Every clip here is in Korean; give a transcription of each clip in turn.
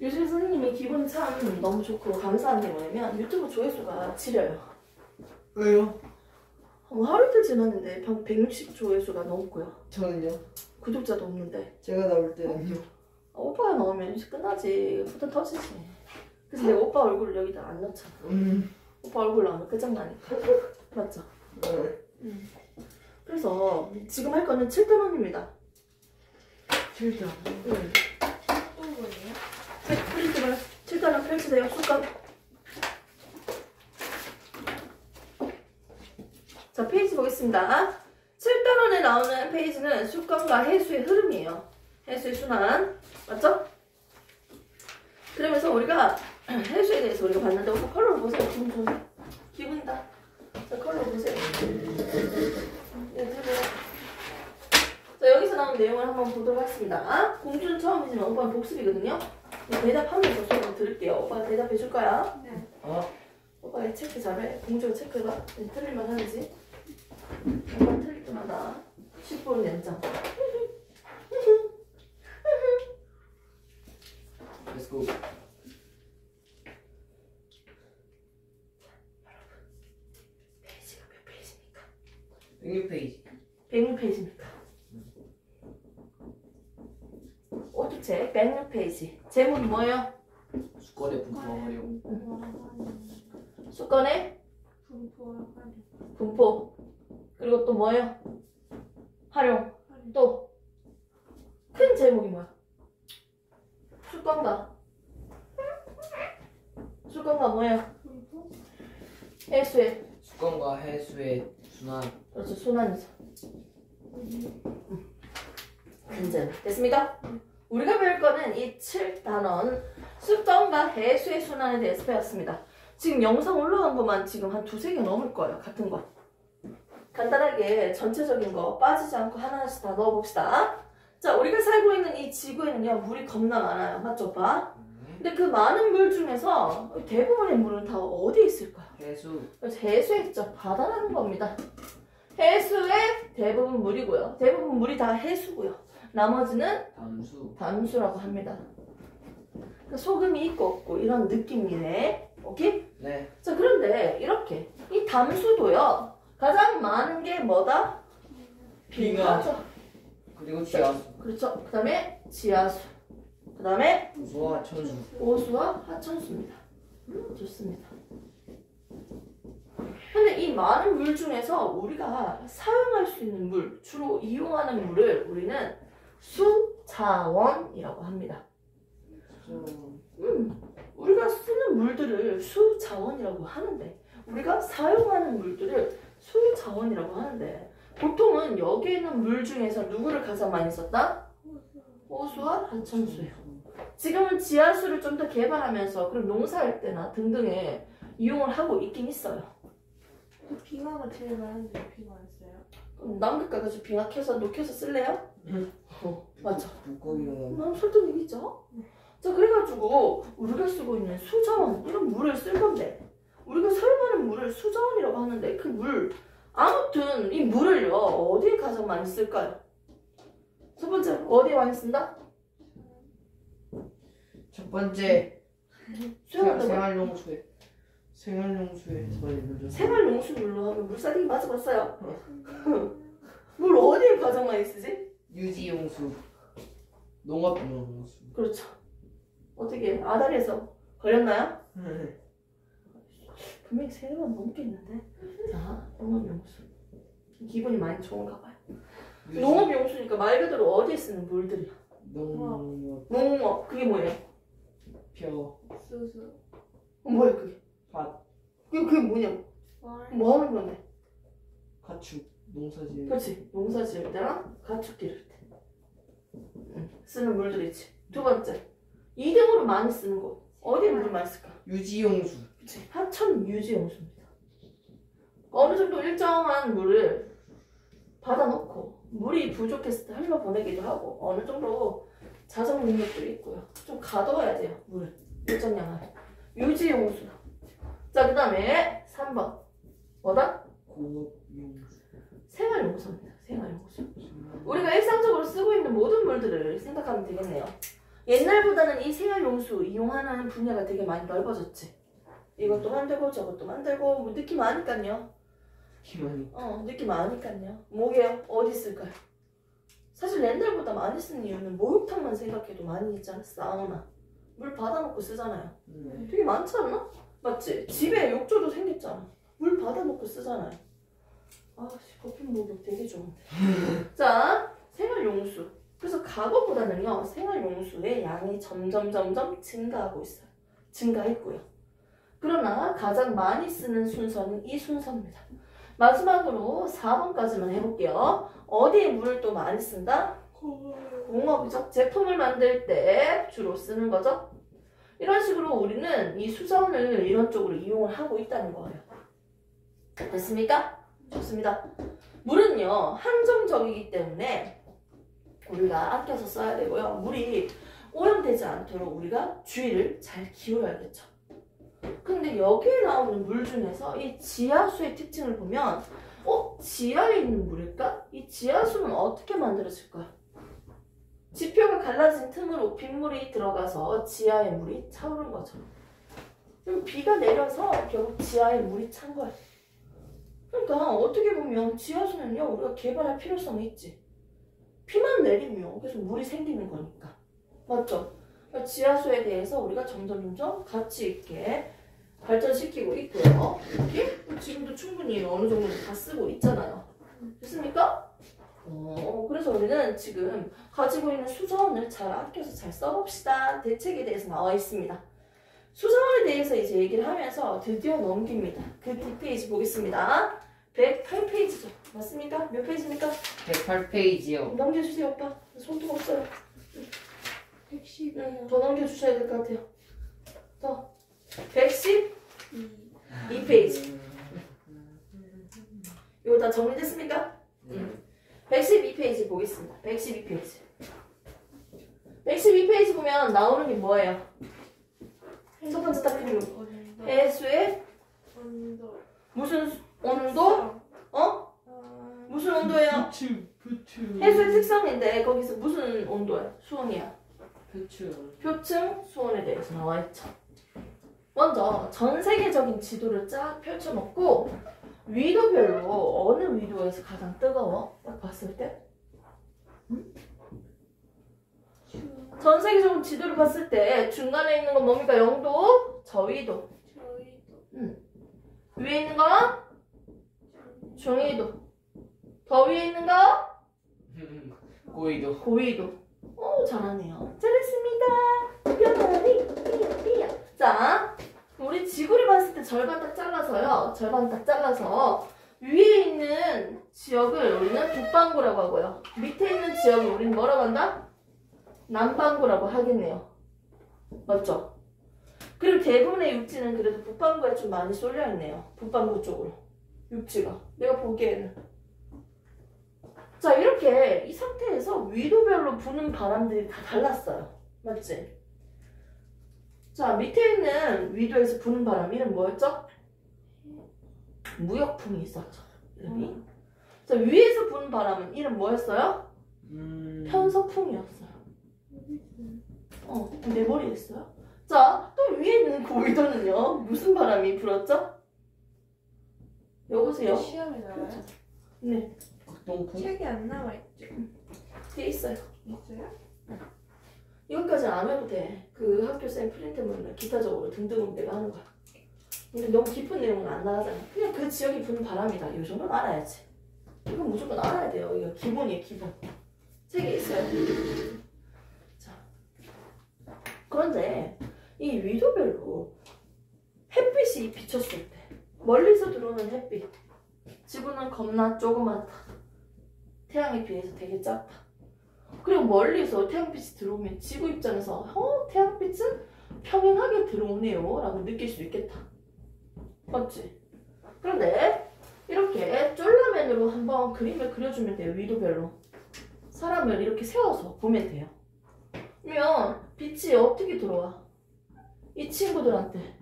요즘 선생님이 기분 참 너무 좋고 감사한 게 뭐냐면 유튜브 조회수가 지려요. 왜요? 하루 이틀 지났는데 160 조회수가 넘고요. 저는요? 구독자도 없는데. 제가 나올 때는요? 오빠가 나오면 이제 끝나지. 후드 터지지. 그래서 내가 오빠 얼굴을 여기다 안 넣잖아. 오빠 얼굴 나오면 끝장나니까. 맞죠? 네. 그래서 지금 할 거는 7단원입니다. 7단. 응. 프린트를 7단원 펼치세요. 숟가락. 자, 페이지 보겠습니다. 7단원에 나오는 페이지는 수권과 해수의 흐름이에요. 해수의 순환. 맞죠? 그러면서 우리가 해수에 대해서 우리가 봤는데 오빠 컬러를 보세요. 기분 좋네. 기분이다. 자, 컬러 보세요. 자, 여기서 나온 내용을 한번 보도록 하겠습니다. 공주는 처음이지만 오빠는 복습이거든요. 대답하면서 수업을 들을게요. 오빠가 대답해 줄 거야. 네. 오빠가 체크 잘해. 공주가 체크해봐. 틀릴만 하는지. 오빠 틀릴 때마다 10분 연장. Let's go. 페이지가 몇 페이지입니까? 106페이지. 106페이지입니까? 오토책 106페이지. 제목이 뭐예요? 수건에 분포하려고. 수건의 분포. 그리고 또 뭐예요? 활용. 또 큰 제목이 뭐야? 수건과 뭐예요? 해수의. 수건과 해수의 순환. 그렇죠. 순환이죠. 큰 제목. 됐습니까? 우리가 배울 거는 이 7단원 수건과 해수의 순환에 대해서 배웠습니다. 지금 영상 올라간 것만 지금 한 2-3개 넘을 거예요. 같은 거. 간단하게 전체적인 거 빠지지 않고 하나씩 다 넣어봅시다. 자, 우리가 살고 있는 이 지구에는요, 물이 겁나 많아요. 맞죠, 오빠? 근데 그 많은 물 중에서 대부분의 물은 다 어디에 있을까요? 해수. 그래서 해수에 있죠. 바다라는 겁니다. 해수에 대부분 물이고요. 대부분 물이 다 해수고요. 나머지는 담수라고 합니다. 그러니까 소금이 있고 없고 이런 느낌이네. 오케이? 네. 자, 그런데 이렇게 이 담수도요. 가장 많은 게 뭐다? 빙하죠. 그리고 지하수. 그렇죠. 그 다음에 지하수. 그 다음에 호수와 하천수. 호수와 하천수입니다. 좋습니다. 근데 이 많은 물 중에서 우리가 사용할 수 있는 물, 주로 이용하는 물을 우리는 수자원이라고 합니다. 우리가 쓰는 물들을 수자원이라고 하는데, 우리가 사용하는 물들을 수자원이라고 하는데, 보통은 여기에 있는 물 중에서 누구를 가장 많이 썼다? 호수와 하천수예요. 지금은 지하수를 좀 더 개발하면서 그런 농사할 때나 등등에 이용을 하고 있긴 있어요. 빙하가 제일 많은데 빙하 안 써요? 남극 가가지고 빙하켜서 녹여서 쓸래요? 응. 맞죠. 물고기로. 난 설득이죠. 자, 그래가지고 우리가 쓰고 있는 수자원 이런 물을 쓸 건데, 우리가 사용하는 물을 수자원이라고 하는데, 그 물 아무튼 이 물을요 어디에 가장 많이 쓸까요? 첫 번째 어디에 많이 쓴다? 첫 번째 수영한다고요? 생활용수에 많이 넣어줘. 생활용수물로 하면 물살이 맞아봤어요. 물 어디에 가장 많이 쓰지? 유지용수. 농업용수. 그렇죠. 어떻게 아다리에서 걸렸나요? 분명히 3번 넘겠는데. 자, 농업용수. 기분이 많이 좋은가 봐요. 농업용수니까 말 그대로 어디에 쓰는 물들이야? 농업. 그게 뭐예요? 수수 뭐예요 그게? 밭. 그게 뭐냐고? 뭐 하는 건데? 가축. 농사지을. 그렇지. 농사 지을 때랑 가축 기를 때 쓰는 물들이지. 두 번째 2등으로 많이 쓰는 곳 어디에 물을 많이 쓸까? 유지용수. 그렇지. 하천 유지용수입니다. 어느 정도 일정한 물을 받아놓고 물이 부족했을 때 흘러보내기도 하고, 어느 정도 자정 능력도 있고요. 좀 가둬야 돼요. 물 일정량을. 유지용수. 자, 그 다음에 3번 뭐다? 공업용수. 생활용수입니다. 생활용수. 우리가 일상적으로 쓰고 있는 모든 물들을 생각하면 되겠네요. 옛날보다는 이 생활용수 이용하는 분야가 되게 많이 넓어졌지. 이것도 만들고 저것도 만들고 뭐 느낌 아니깐요. 기만이. 느낌 아니깐요. 뭐게요? 어디 쓸까요? 사실 옛날보다 많이 쓰는 이유는 목욕탕만 생각해도 많이 있잖아. 사우나. 물 받아놓고 쓰잖아요. 네. 되게 많지 않나? 맞지? 집에 욕조도 생겼잖아. 물 받아놓고 쓰잖아요. 커피 목욕 되게 좋은데. 자, 생활용수. 그래서 과거보다는요, 생활용수의 양이 점점 증가하고 있어요. 증가했고요. 그러나 가장 많이 쓰는 순서는 이 순서입니다. 마지막으로 4번까지만 해볼게요. 어디에 물을 또 많이 쓴다? 공업이죠. 제품을 만들 때 주로 쓰는 거죠. 이런 식으로 우리는 이 수자원을 이런 쪽으로 이용을 하고 있다는 거예요. 됐습니까? 좋습니다. 물은요, 한정적이기 때문에 우리가 아껴서 써야 되고요. 물이 오염되지 않도록 우리가 주의를 잘 기울여야겠죠. 근데 여기에 나오는 물 중에서 이 지하수의 특징을 보면 지하에 있는 물일까? 이 지하수는 어떻게 만들어질까? 지표가 갈라진 틈으로 빗물이 들어가서 지하의 물이 차오른 거죠. 그럼 비가 내려서 결국 지하에 물이 찬 거예요. 그러니까 어떻게 보면 지하수는요, 우리가 개발할 필요성이 있지. 비만 내리면 계속 물이 생기는 거니까. 맞죠? 그러니까 지하수에 대해서 우리가 점점 가치 있게 발전시키고 있고요. 이렇게 지금도 충분히 어느 정도 다 쓰고 있잖아요. 됐습니까? 그래서 우리는 지금 가지고 있는 수자원을 잘 아껴서 잘 써봅시다. 대책에 대해서 나와 있습니다. 수자원에 대해서 이제 얘기를 하면서 드디어 넘깁니다. 그 뒷페이지 보겠습니다. 108페이지죠. 맞습니까? 몇 페이지입니까? 108페이지요. 넘겨주세요, 오빠. 손톱 없어요. 110. 더 넘겨주셔야 될 것 같아요. 더. 112페이지. 이거 다 정리됐습니까? 112페이지 보겠습니다. 112페이지. 112페이지 보면 나오는 게 뭐예요? 첫 번째 딱 그리고 해수의 무슨 온도? 무슨 온도예요? 해수의 특성인데 거기서 무슨 온도야? 수온이야? 표층 수온에 대해서 나와 있죠. 먼저 전 세계적인 지도를 쫙 펼쳐놓고 위도별로 어느 위도에서 가장 뜨거워? 딱 봤을 때? 전 세계적인 지도를 봤을 때 중간에 있는 건 뭡니까? 영도, 저위도. 위에 있는 건 중위도. 더 위에 있는 거 고위도. 잘하네요. 잘했습니다. 삐야. 자, 우리 지구를 봤을 때 절반 딱 잘라서 위에 있는 지역을 우리는 북반구라고 하고요. 밑에 있는 지역을 우리는 뭐라고 한다? 남반구라고 하겠네요. 맞죠? 그리고 대부분의 육지는 그래도 북반구에 좀 많이 쏠려있네요. 북반구 쪽으로. 육지가. 내가 보기에는. 자, 이렇게 이 상태에서 위도별로 부는 바람들이 다 달랐어요. 맞지? 자, 밑에 있는 위도에서 부는 바람 이름 뭐였죠? 무역풍이 있었죠. 이름이. 자, 위에서 부는 바람은 이름 뭐였어요? 편서풍이었어요. 내 머리에 있어요. 자, 또 위에 있는 고위도는요. 무슨 바람이 불었죠? 여보세요? 시험에 나와요? 네. 책이 안 나와있죠? 뒤에 있어요. 있어요? 이것까지는 안 해도 돼. 그 학교쌤 프린트물이나 기타적으로 등등은 내가 하는 거야. 근데 너무 깊은 내용은 안 나가잖아. 그냥 그 지역이 부는 바람이다. 이 정도는 알아야지. 이건 무조건 알아야 돼요. 이거 기본이에요, 기본. 책에 있어요. 자, 그런데 이 위도별로 햇빛이 비쳤을 때 멀리서 들어오는 햇빛 지구는 겁나 조그맣다. 태양에 비해서 되게 작다. 그리고 멀리서 태양빛이 들어오면 지구 입장에서 태양빛은 평행하게 들어오네요 라고 느낄 수 있겠다. 맞지? 그런데 이렇게 쫄라맨으로 한번 그림을 그려주면 돼요. 위도별로. 사람을 이렇게 세워서 보면 돼요. 그러면 빛이 어떻게 들어와? 이 친구들한테.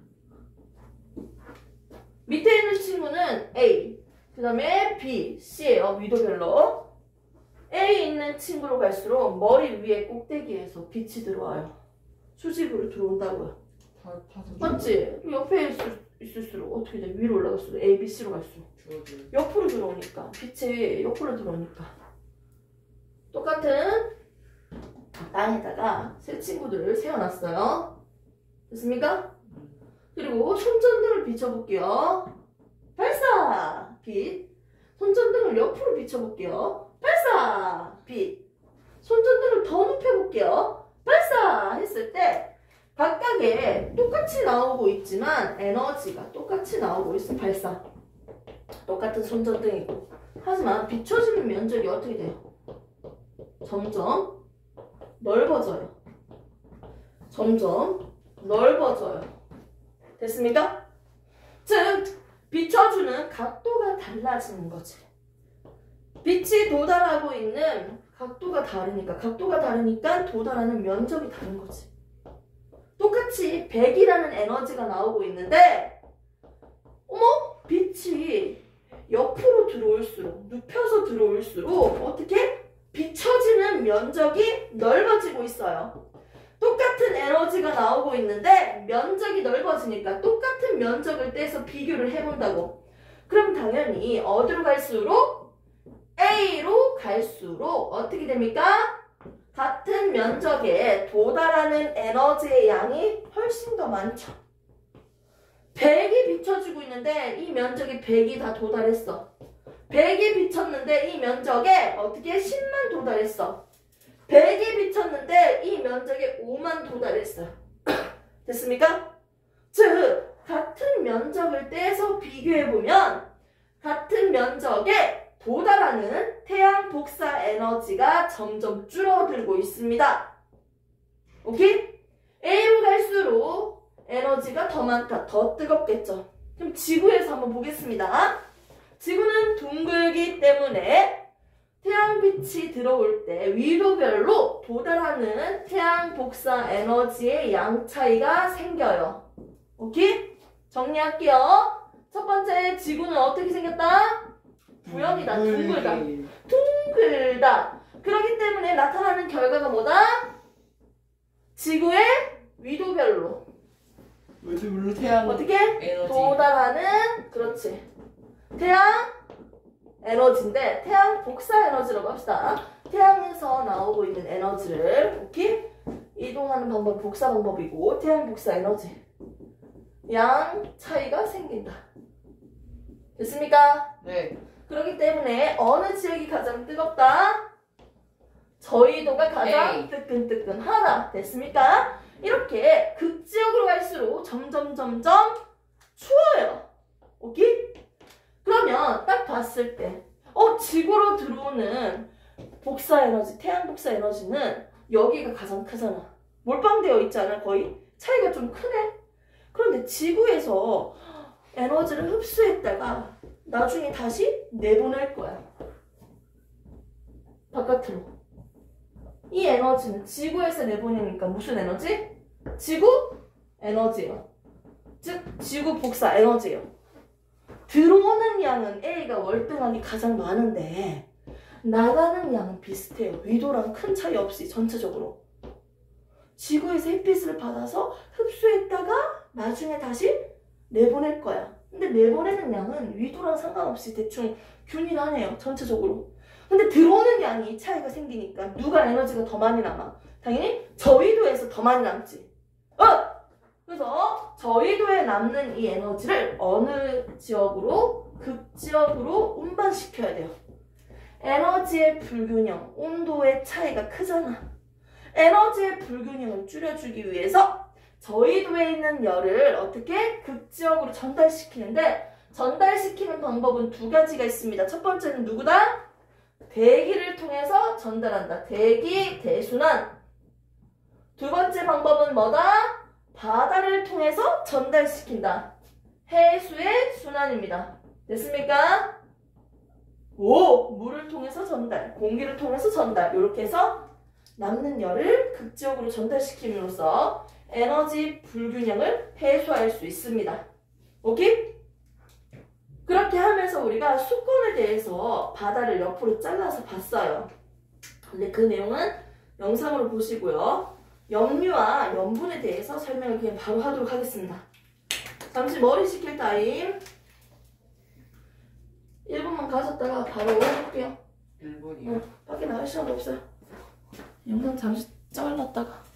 밑에 있는 친구는 A, 그 다음에 B, C예요. 위도별로. A에 있는 친구로 갈수록 머리 위에 꼭대기에서 빛이 들어와요. 수직으로 들어온다고요. 다 맞지? 옆에 있을수록 어떻게 돼? 위로 올라갈수록 A, B, C로 갈수록 줄어들어. 옆으로 들어오니까 빛이 옆으로 들어오니까 똑같은 땅에다가 새 친구들을 세워놨어요. 됐습니까? 그리고 손전등을 비춰볼게요. 발사! 빛. 손전등을 옆으로 비춰볼게요. 발사! 빛. 손전등을 더 높여볼게요. 발사! 했을 때 각각의 똑같이 나오고 있지만 에너지가 똑같이 나오고 있어. 발사. 똑같은 손전등이고. 하지만 비춰지는 면적이 어떻게 돼요? 점점 넓어져요. 점점 넓어져요. 됐습니까? 즉, 비춰주는 각도가 달라지는 거지. 빛이 도달하고 있는 각도가 다르니까 도달하는 면적이 다른 거지. 똑같이 100이라는 에너지가 나오고 있는데 어머? 빛이 옆으로 들어올수록, 눕혀서 들어올수록 어떻게? 비춰지는 면적이 넓어지고 있어요. 똑같은 에너지가 나오고 있는데 면적이 넓어지니까 똑같은 면적을 떼서 비교를 해본다고. 그럼 당연히 어디로 갈수록? A로 갈수록 어떻게 됩니까? 같은 면적에 도달하는 에너지의 양이 훨씬 더 많죠. 100이 비춰지고 있는데 이 면적에 100이 다 도달했어. 100이 비쳤는데 이 면적에 어떻게 10만 도달했어. 100이 비쳤는데 이 면적에 5만 도달했어요. 됐습니까? 즉, 같은 면적을 떼서 비교해보면 같은 면적에 도달하는 태양 복사 에너지가 점점 줄어들고 있습니다. 오케이? A로 갈수록 에너지가 더 많다. 더 뜨겁겠죠. 그럼 지구에서 한번 보겠습니다. 지구는 둥글기 때문에 태양빛이 들어올 때 위로별로 도달하는 태양 복사 에너지의 양 차이가 생겨요. 오케이? 정리할게요. 첫 번째, 지구는 어떻게 생겼다? 부연이다. 둥글다. 둥글다. 그렇기 때문에 나타나는 결과가 뭐다? 지구의 위도별로 물론 태양 어떻게? 에너지. 도달하는, 그렇지, 태양 에너지인데 태양 복사 에너지라고 합시다. 태양에서 나오고 있는 에너지를 오케이? 이동하는 방법이 복사 방법이고 태양 복사 에너지 양 차이가 생긴다. 됐습니까? 네. 그렇기 때문에 어느 지역이 가장 뜨겁다? 저희도가 가장 에이. 뜨끈뜨끈하다. 됐습니까? 이렇게 극지역으로 갈수록 점점 추워요. 오케이? 그러면 딱 봤을 때 지구로 들어오는 복사 에너지, 태양 복사 에너지는 여기가 가장 크잖아. 몰빵되어 있지 않아? 거의? 차이가 좀 크네? 그런데 지구에서 에너지를 흡수했다가 나중에 다시 내보낼 거야. 바깥으로. 이 에너지는 지구에서 내보내니까 무슨 에너지? 지구 에너지예요. 즉 지구 복사 에너지예요. 들어오는 양은 A가 월등하게 가장 많은데 나가는 양은 비슷해요. 위도랑 큰 차이 없이 전체적으로. 지구에서 햇빛을 받아서 흡수했다가 나중에 다시 내보낼 거야. 근데 내보내는 양은 위도랑 상관없이 대충 균일하네요. 전체적으로. 근데 들어오는 양이 차이가 생기니까 누가 에너지가 더 많이 남아? 당연히 저위도에서 더 많이 남지. 그래서 저위도에 남는 이 에너지를 어느 지역으로? 극지역으로 운반시켜야 돼요. 에너지의 불균형, 온도의 차이가 크잖아. 에너지의 불균형을 줄여주기 위해서 저위도에 있는 열을 어떻게? 극지역으로 전달시키는데 전달시키는 방법은 두 가지가 있습니다. 첫 번째는 누구다? 대기를 통해서 전달한다. 대기, 대순환. 두 번째 방법은 뭐다? 바다를 통해서 전달시킨다. 해수의 순환입니다. 됐습니까? 물을 통해서 전달, 공기를 통해서 전달. 이렇게 해서 남는 열을 극지역으로 전달시킴으로써 에너지 불균형을 해소할 수 있습니다. 오케이? 그렇게 하면서 우리가 수건에 대해서 바다를 옆으로 잘라서 봤어요. 근데 그 내용은 영상으로 보시고요. 염류와 염분에 대해서 설명을 그냥 바로 하도록 하겠습니다. 잠시 머리 식힐 타임. 1분만 가졌다가 바로 해볼게요. 1분이요? 밖에 나갈 시간도 없어요. 영상 잠시 잘랐다가